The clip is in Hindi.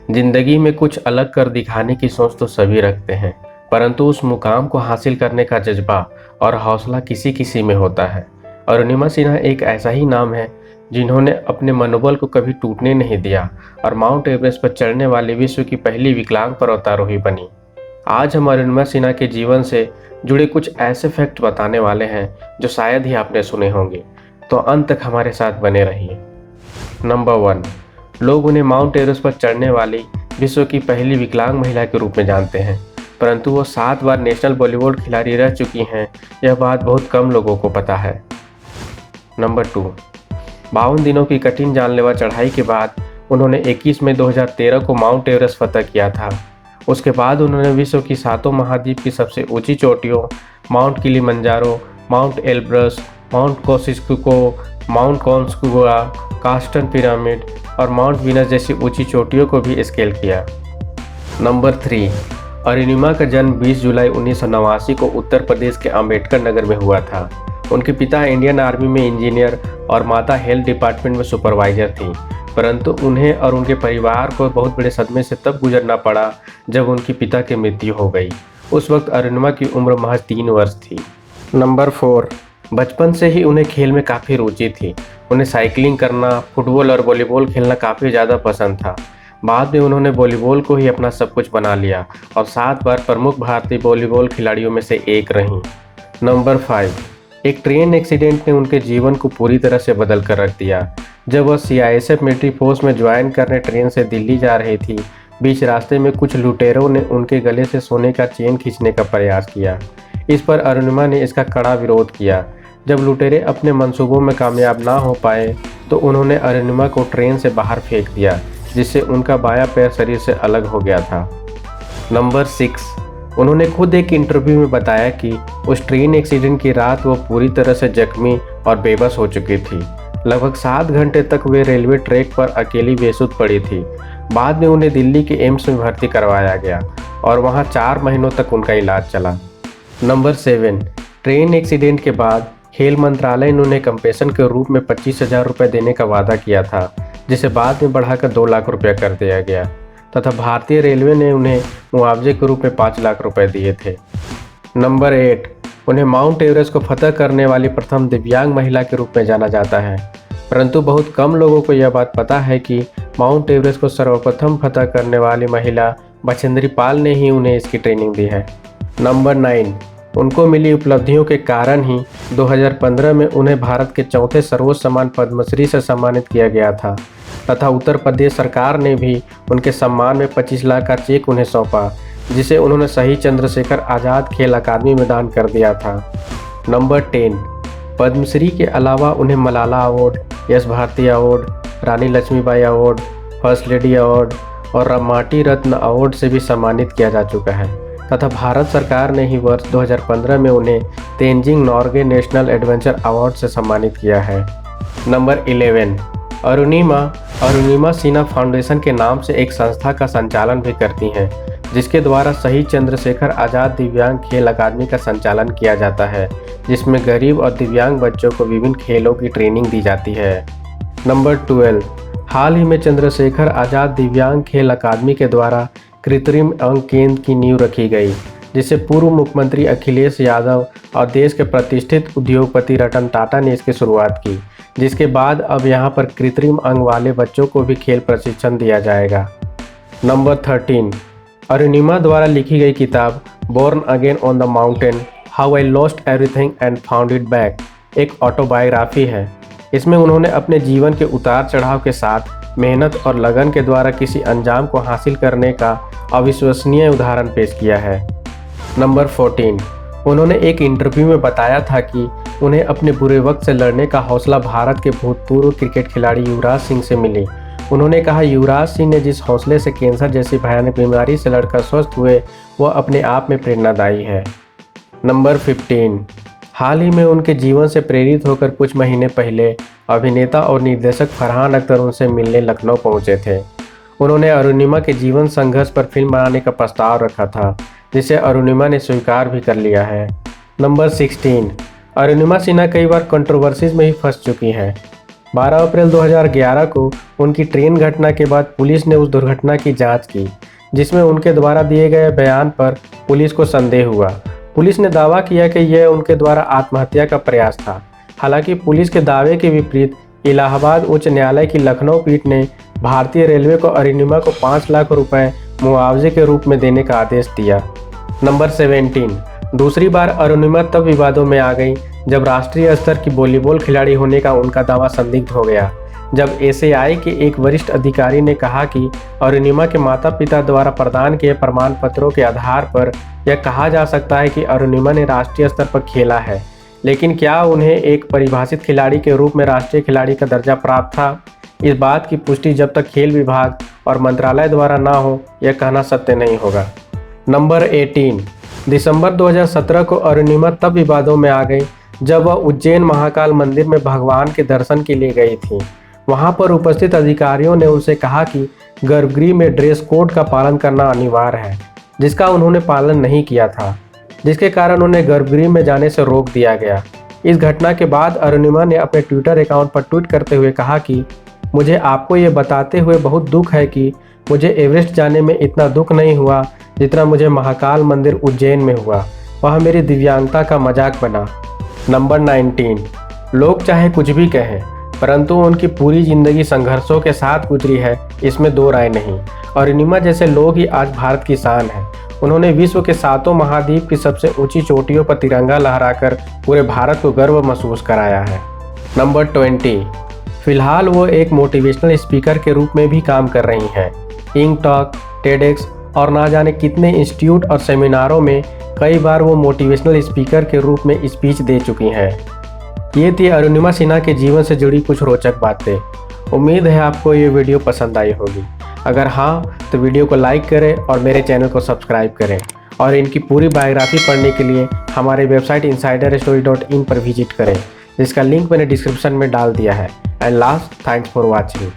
जिंदगी में कुछ अलग कर दिखाने की सोच तो सभी रखते हैं, परंतु उस मुकाम को हासिल करने का जज्बा और हौसला किसी किसी में होता है। अरुणिमा सिन्हा एक ऐसा ही नाम है जिन्होंने अपने मनोबल को कभी टूटने नहीं दिया और माउंट एवरेस्ट पर चढ़ने वाली विश्व की पहली विकलांग पर्वतारोही बनी। आज हम अरुणिमा सिन्हा के जीवन से जुड़े कुछ ऐसे फैक्ट बताने वाले हैं जो शायद ही आपने सुने होंगे, तो अंत तक हमारे साथ बने रहिए। नंबर 1, लोग उन्हें माउंट एवरेस्ट पर चढ़ने वाली विश्व की पहली विकलांग महिला के रूप में जानते हैं, परंतु वो 7 बार नेशनल वॉलीबॉल खिलाड़ी रह चुकी हैं। यह बात बहुत कम लोगों को पता है। नंबर 2, 52 दिनों की कठिन जानलेवा चढ़ाई के बाद उन्होंने 21 मई 2013 को माउंट एवरेस्ट फतह किया था। उसके बाद उन्होंने विश्व की 7 महाद्वीप की सबसे ऊंची चोटियों Mount Kilimanjaro, Mount Elbrus, Mount Kosciuszko, Mount Aconcagua, Carstensz Pyramid और माउंट वीनस जैसी ऊंची चोटियों को भी स्केल किया। नंबर 3, अरुणिमा का जन्म 20 जुलाई 1989 को उत्तर प्रदेश के अंबेडकर नगर में हुआ था। उनके पिता इंडियन आर्मी में इंजीनियर और माता हेल्थ डिपार्टमेंट में सुपरवाइजर थी, परंतु उन्हें और उनके परिवार को बहुत बड़े सदमे से तब गुजरना पड़ा जब उनके पिता की मृत्यु हो गई। उस वक्त अरुणिमा की उम्र महज 3 वर्ष थी। नंबर 4, बचपन से ही उन्हें खेल में काफ़ी रुचि थी। उन्हें साइकिलिंग करना, फुटबॉल और वॉलीबॉल खेलना काफ़ी ज़्यादा पसंद था। बाद में उन्होंने वॉलीबॉल को ही अपना सब कुछ बना लिया और 7 बार प्रमुख भारतीय वॉलीबॉल खिलाड़ियों में से एक रहीं। नंबर 5, एक ट्रेन एक्सीडेंट ने उनके जीवन को पूरी तरह से बदल कर रख दिया। जब वह सीआईएसएफ मिलिट्री फोर्स में ज्वाइन करने ट्रेन से दिल्ली जा रही थी, बीच रास्ते में कुछ लुटेरों ने उनके गले से सोने का चेन खींचने का प्रयास किया। इस पर अरुणिमा ने इसका कड़ा विरोध किया। जब लुटेरे अपने मंसूबों में कामयाब ना हो पाए तो उन्होंने अरुणिमा को ट्रेन से बाहर फेंक दिया, जिससे उनका बायां पैर शरीर से अलग हो गया था। नंबर 6, उन्होंने खुद एक इंटरव्यू में बताया कि उस ट्रेन एक्सीडेंट की रात वो पूरी तरह से जख्मी और बेबस हो चुकी थी। लगभग 7 घंटे तक वे रेलवे ट्रैक पर अकेली बेसुध पड़ी थी। बाद में उन्हें दिल्ली के एम्स में भर्ती करवाया गया और वहां 4 महीनों तक उनका इलाज चला। नंबर 7, ट्रेन एक्सीडेंट के बाद खेल मंत्रालय ने उन्हें कंपेंसेशन के रूप में 25,000 रुपये देने का वादा किया था, जिसे बाद में बढ़ाकर 2 लाख रुपये कर दिया गया तथा भारतीय रेलवे ने उन्हें मुआवजे के रूप में 5 लाख रुपये दिए थे। नंबर 8, उन्हें माउंट एवरेस्ट को फतह करने वाली प्रथम दिव्यांग महिला के रूप में जाना जाता है, परंतु बहुत कम लोगों को यह बात पता है कि माउंट एवरेस्ट को सर्वप्रथम फतह करने वाली महिला बछेंद्री पाल ने ही उन्हें इसकी ट्रेनिंग दी है। नंबर 9, उनको मिली उपलब्धियों के कारण ही 2015 में उन्हें भारत के 4थे सर्वोच्च सम्मान पद्मश्री से सम्मानित किया गया था तथा उत्तर प्रदेश सरकार ने भी उनके सम्मान में 25 लाख का चेक उन्हें सौंपा, जिसे उन्होंने शहीद चंद्रशेखर आज़ाद खेल अकादमी में दान कर दिया था। नंबर 10, पद्मश्री के अलावा उन्हें Malala award, Yash Bharati award, Rani Lakshmibai award, first lady award और रामाटी रत्न अवार्ड से भी सम्मानित किया जा चुका है तथा भारत सरकार ने ही वर्ष 2015 में उन्हें Tenzing Norgay national adventure award से सम्मानित किया है। नंबर 11, अरुणिमा सिन्हा फाउंडेशन के नाम से एक संस्था का संचालन भी करती हैं, जिसके द्वारा शहीद चंद्रशेखर आज़ाद दिव्यांग खेल अकादमी का संचालन किया जाता है, जिसमें गरीब और दिव्यांग बच्चों को विभिन्न खेलों की ट्रेनिंग दी जाती है। नंबर 12, हाल ही में चंद्रशेखर आज़ाद दिव्यांग खेल अकादमी के द्वारा कृत्रिम अंग केंद्र की नींव रखी गई, जिसे पूर्व मुख्यमंत्री अखिलेश यादव और देश के प्रतिष्ठित उद्योगपति रतन टाटा ने इसकी शुरुआत की, जिसके बाद अब यहां पर कृत्रिम अंग वाले बच्चों को भी खेल प्रशिक्षण दिया जाएगा। नंबर 13, अरुणिमा द्वारा लिखी गई किताब born again on the mountain, how I lost everything and found it back एक ऑटोबायोग्राफी है। इसमें उन्होंने अपने जीवन के उतार चढ़ाव के साथ मेहनत और लगन के द्वारा किसी अंजाम को हासिल करने का अविश्वसनीय उदाहरण पेश किया है। नंबर 14, उन्होंने एक इंटरव्यू में बताया था कि उन्हें अपने बुरे वक्त से लड़ने का हौसला भारत के भूतपूर्व क्रिकेट खिलाड़ी युवराज सिंह से मिली। उन्होंने कहा, युवराज सिंह ने जिस हौसले से कैंसर जैसी भयानक बीमारी से लड़कर स्वस्थ हुए, वह अपने आप में प्रेरणादायी है। नंबर 15, हाल ही में उनके जीवन से प्रेरित होकर कुछ महीने पहले अभिनेता और निर्देशक फरहान अख्तर उनसे मिलने लखनऊ पहुंचे थे। उन्होंने अरुणिमा के जीवन संघर्ष पर फिल्म बनाने का प्रस्ताव रखा था, जिसे अरुणिमा ने स्वीकार भी कर लिया है। नंबर 16, अरुणिमा सिन्हा कई बार कंट्रोवर्सीज में ही फंस चुकी हैं। 12 अप्रैल 2011 को उनकी ट्रेन घटना के बाद पुलिस ने उस दुर्घटना की जांच की, जिसमें उनके द्वारा दिए गए बयान पर पुलिस को संदेह हुआ। पुलिस ने दावा किया कि यह उनके द्वारा आत्महत्या का प्रयास था। हालांकि पुलिस के दावे के विपरीत इलाहाबाद उच्च न्यायालय की लखनऊ पीठ ने भारतीय रेलवे को अरुणिमा को 5 लाख रुपए मुआवजे के रूप में देने का आदेश दिया। नंबर 17, दूसरी बार अरुणिमा तब विवादों में आ गई जब राष्ट्रीय स्तर की वॉलीबॉल खिलाड़ी होने का उनका दावा संदिग्ध हो गया। जब एसएआई के एक वरिष्ठ अधिकारी ने कहा कि अरुणिमा के माता पिता द्वारा प्रदान किए प्रमाण पत्रों के आधार पर यह कहा जा सकता है कि अरुणिमा ने राष्ट्रीय स्तर पर खेला है, लेकिन क्या उन्हें एक परिभाषित खिलाड़ी के रूप में राष्ट्रीय खिलाड़ी का दर्जा प्राप्त था? इस बात की पुष्टि जब तक खेल विभाग और मंत्रालय द्वारा ना हो, यह कहना सत्य नहीं होगा। नंबर 18, दिसंबर 2017 को अरुणिमा तब विवादों में आ गई जब वह उज्जैन महाकाल मंदिर में भगवान के दर्शन के लिए गई थी। वहां पर उपस्थित अधिकारियों ने उनसे कहा कि गर्भगृह में ड्रेस कोड का पालन करना अनिवार्य है, जिसका उन्होंने पालन नहीं किया था, जिसके कारण उन्हें गर्भगृह में जाने से रोक दिया गया। इस घटना के बाद अरुणिमा ने अपने ट्विटर अकाउंट पर ट्वीट करते हुए कहा कि मुझे आपको ये बताते हुए बहुत दुख है कि मुझे एवरेस्ट जाने में इतना दुख नहीं हुआ जितना मुझे महाकाल मंदिर उज्जैन में हुआ। वह मेरी दिव्यांगता का मजाक बना। नंबर 19, लोग चाहे कुछ भी कहें, परंतु उनकी पूरी जिंदगी संघर्षों के साथ गुजरी है, इसमें दो राय नहीं। अरुणिमा जैसे लोग ही आज भारत की शान है। उन्होंने विश्व के 7 महाद्वीप की सबसे ऊंची चोटियों पर तिरंगा लहराकर पूरे भारत को गर्व महसूस कराया है। नंबर 20, फिलहाल वो एक मोटिवेशनल स्पीकर के रूप में भी काम कर रही हैं। इंक टॉक, टेडेक्स और ना जाने कितने इंस्टीट्यूट और सेमिनारों में कई बार वो मोटिवेशनल स्पीकर के रूप में स्पीच दे चुकी हैं। ये थी अरुणिमा सिन्हा के जीवन से जुड़ी कुछ रोचक बातें। उम्मीद है आपको ये वीडियो पसंद आई होगी। अगर हाँ, तो वीडियो को लाइक करें और मेरे चैनल को सब्सक्राइब करें। और इनकी पूरी बायोग्राफी पढ़ने के लिए हमारे वेबसाइट insiderstory.in पर विजिट करें, जिसका लिंक मैंने डिस्क्रिप्शन में डाल दिया है। And last, thanks for watching.